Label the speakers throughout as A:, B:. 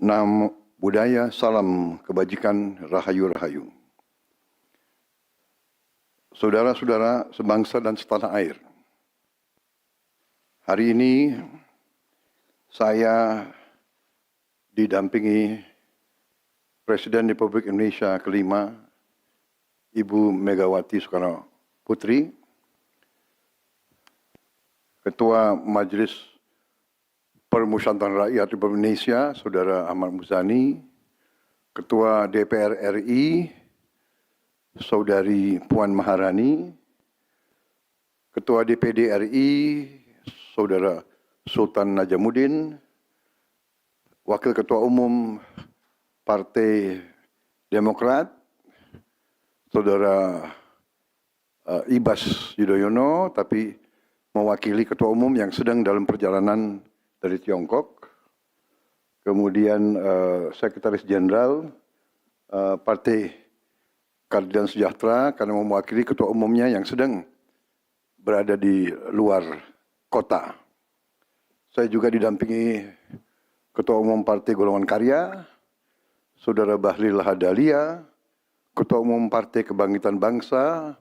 A: Namo Buddhaya, salam kebajikan, rahayu-rahayu. Saudara-saudara sebangsa dan setanah air, hari ini saya didampingi Presiden Republik Indonesia kelima, Ibu Megawati Soekarno Putri, Ketua Majelis Permusyawaratan Rakyat Republik Indonesia, Saudara Ahmad Muzani, Ketua DPR RI, Saudari Puan Maharani, Ketua DPD RI, Saudara Sultan Najamuddin, Wakil Ketua Umum Partai Demokrat, Saudara Ibas Yudhoyono, tapi mewakili Ketua Umum yang sedang dalam perjalanan dari Tiongkok, kemudian Sekretaris Jenderal Partai Keadilan Sejahtera karena mewakili Ketua Umumnya yang sedang berada di luar kota. Saya juga didampingi Ketua Umum Partai Golongan Karya, Saudara Bahlil Lahadalia, Ketua Umum Partai Kebangkitan Bangsa,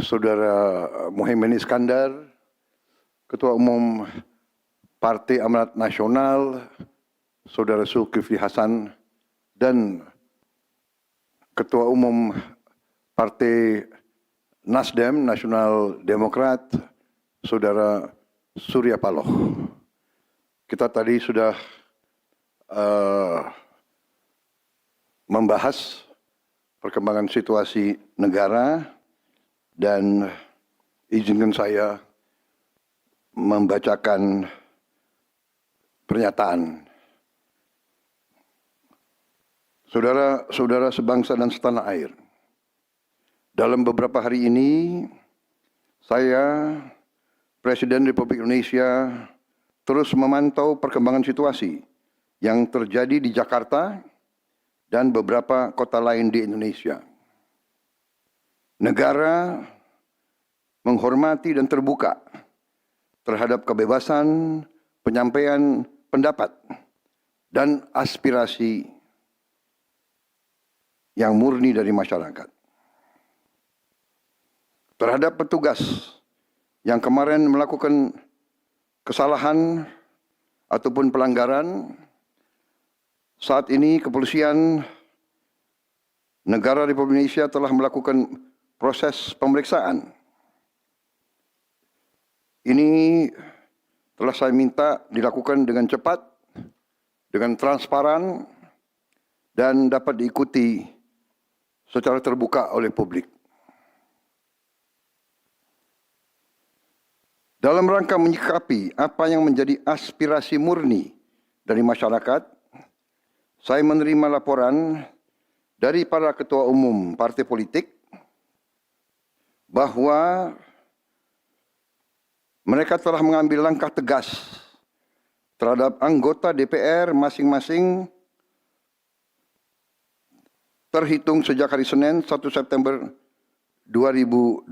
A: Saudara Muhaimin Iskandar, Ketua Umum Partai Amanat Nasional, Saudara Zulkifli Hasan, dan Ketua Umum Partai Nasdem, Nasional Demokrat, Saudara Surya Paloh. Kita tadi sudah membahas perkembangan situasi negara dan izinkan saya membacakan pernyataan. Saudara-saudara sebangsa dan setanah air, dalam beberapa hari ini saya, Presiden Republik Indonesia, terus memantau perkembangan situasi yang terjadi di Jakarta dan beberapa kota lain di Indonesia. Negara menghormati dan terbuka terhadap kebebasan penyampaian pendapat dan aspirasi yang murni dari masyarakat. Terhadap petugas yang kemarin melakukan kesalahan ataupun pelanggaran, saat ini kepolisian negara Republik Indonesia telah melakukan proses pemeriksaan. Ini telah saya minta dilakukan dengan cepat, dengan transparan, dan dapat diikuti secara terbuka oleh publik. Dalam rangka menyikapi apa yang menjadi aspirasi murni dari masyarakat, saya menerima laporan dari para ketua umum partai politik bahwa mereka telah mengambil langkah tegas terhadap anggota DPR masing-masing terhitung sejak hari Senin 1 September 2025,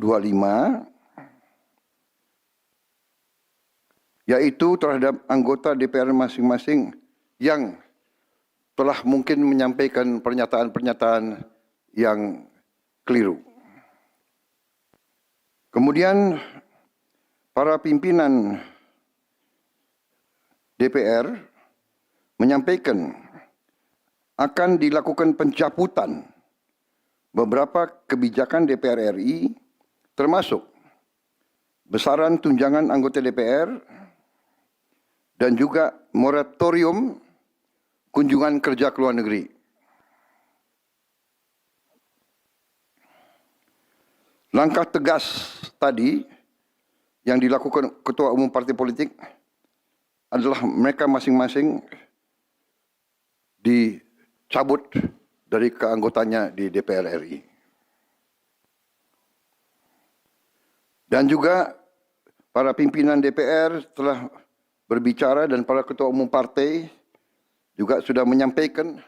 A: yaitu terhadap anggota DPR masing-masing yang telah mungkin menyampaikan pernyataan-pernyataan yang keliru. Kemudian para pimpinan DPR menyampaikan akan dilakukan pencabutan beberapa kebijakan DPR RI, termasuk besaran tunjangan anggota DPR dan juga moratorium kunjungan kerja ke luar negeri. Langkah tegas tadi yang dilakukan ketua umum partai politik adalah mereka masing-masing dicabut dari keanggotanya di DPR RI. Dan juga para pimpinan DPR telah berbicara dan para ketua umum partai juga sudah menyampaikan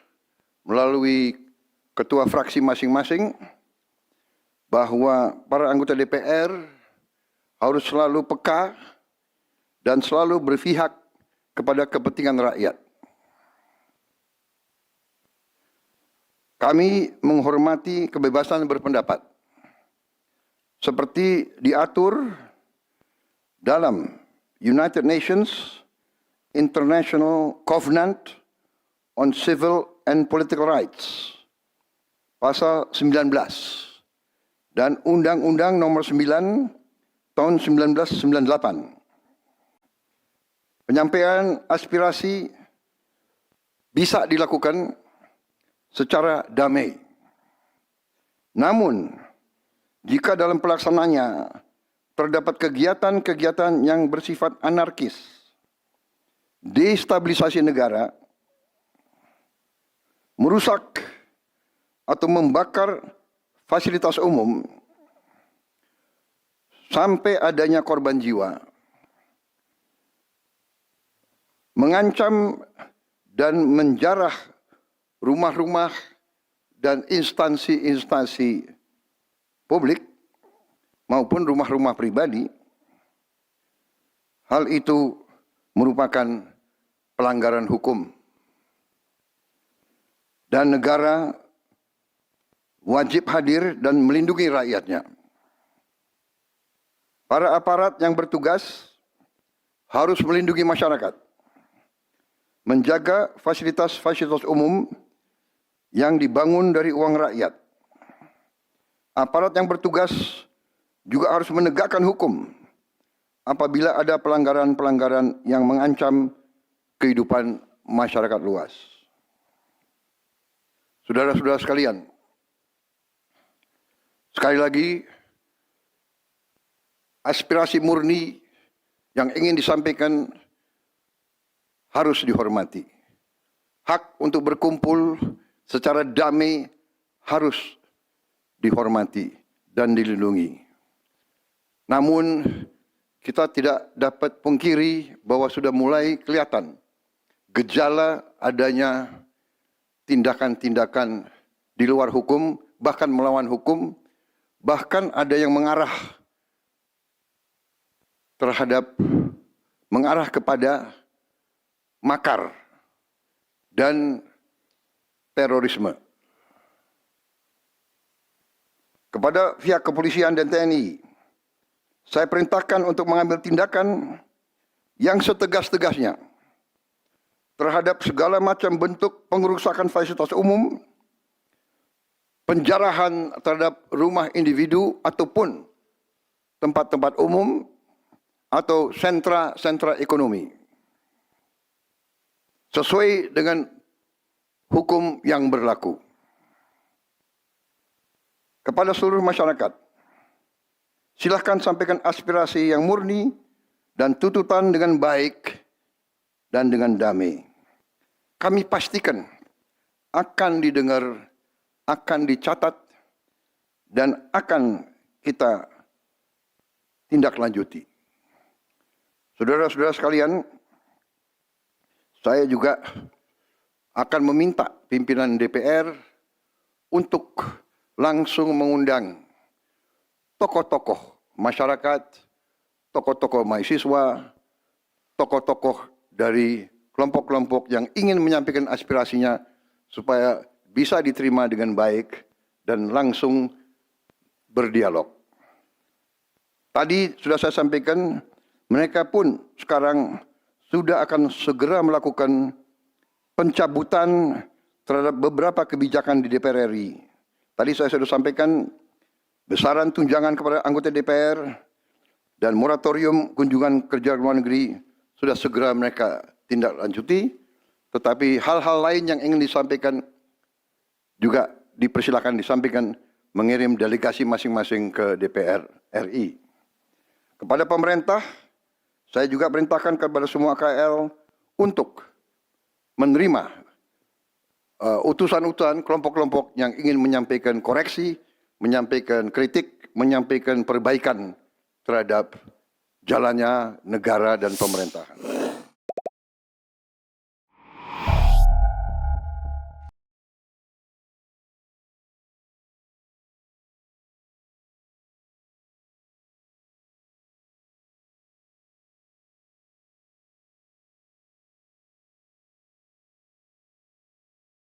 A: melalui ketua fraksi masing-masing bahwa para anggota DPR harus selalu peka dan selalu berpihak kepada kepentingan rakyat. Kami menghormati kebebasan berpendapat seperti diatur dalam United Nations International Covenant on Civil and Political Rights, pasal 19, dan Undang-Undang Nomor 9 tahun 1998. Penyampaian aspirasi bisa dilakukan secara damai. Namun, jika dalam pelaksananya terdapat kegiatan-kegiatan yang bersifat anarkis, destabilisasi negara, merusak atau membakar fasilitas umum, sampai adanya korban jiwa, mengancam dan menjarah rumah-rumah dan instansi-instansi publik maupun rumah-rumah pribadi, hal itu merupakan pelanggaran hukum. Dan negara wajib hadir dan melindungi rakyatnya. Para aparat yang bertugas harus melindungi masyarakat, menjaga fasilitas-fasilitas umum yang dibangun dari uang rakyat. Aparat yang bertugas juga harus menegakkan hukum apabila ada pelanggaran-pelanggaran yang mengancam kehidupan masyarakat luas. Saudara-saudara sekalian, sekali lagi, aspirasi murni yang ingin disampaikan harus dihormati. Hak untuk berkumpul secara damai harus dihormati dan dilindungi. Namun, kita tidak dapat pungkiri bahwa sudah mulai kelihatan gejala adanya tindakan-tindakan di luar hukum, bahkan melawan hukum, bahkan ada yang mengarah kepada makar dan terorisme. Kepada pihak kepolisian dan TNI, saya perintahkan untuk mengambil tindakan yang setegas-tegasnya terhadap segala macam bentuk pengerusakan fasilitas umum, penjarahan terhadap rumah individu ataupun tempat-tempat umum atau sentra-sentra ekonomi, sesuai dengan hukum yang berlaku. Kepada seluruh masyarakat, silahkan sampaikan aspirasi yang murni dan tuntutan dengan baik dan dengan damai. Kami pastikan akan didengar, akan dicatat, dan akan kita tindak lanjuti. Saudara-saudara sekalian, saya juga akan meminta pimpinan DPR untuk langsung mengundang tokoh-tokoh masyarakat, tokoh-tokoh mahasiswa, tokoh-tokoh dari kelompok-kelompok yang ingin menyampaikan aspirasinya supaya bisa diterima dengan baik dan langsung berdialog. Tadi sudah saya sampaikan, mereka pun sekarang sudah akan segera melakukan pencabutan terhadap beberapa kebijakan di DPR RI. Tadi saya sudah sampaikan besaran tunjangan kepada anggota DPR dan moratorium kunjungan kerja luar negeri sudah segera mereka tindak lanjuti. Tetapi hal-hal lain yang ingin disampaikan juga dipersilakan disampaikan, mengirim delegasi masing-masing ke DPR RI. Kepada pemerintah, saya juga perintahkan kepada semua KL untuk menerima utusan-utusan kelompok-kelompok yang ingin menyampaikan koreksi, menyampaikan kritik, menyampaikan perbaikan terhadap jalannya negara dan pemerintahan.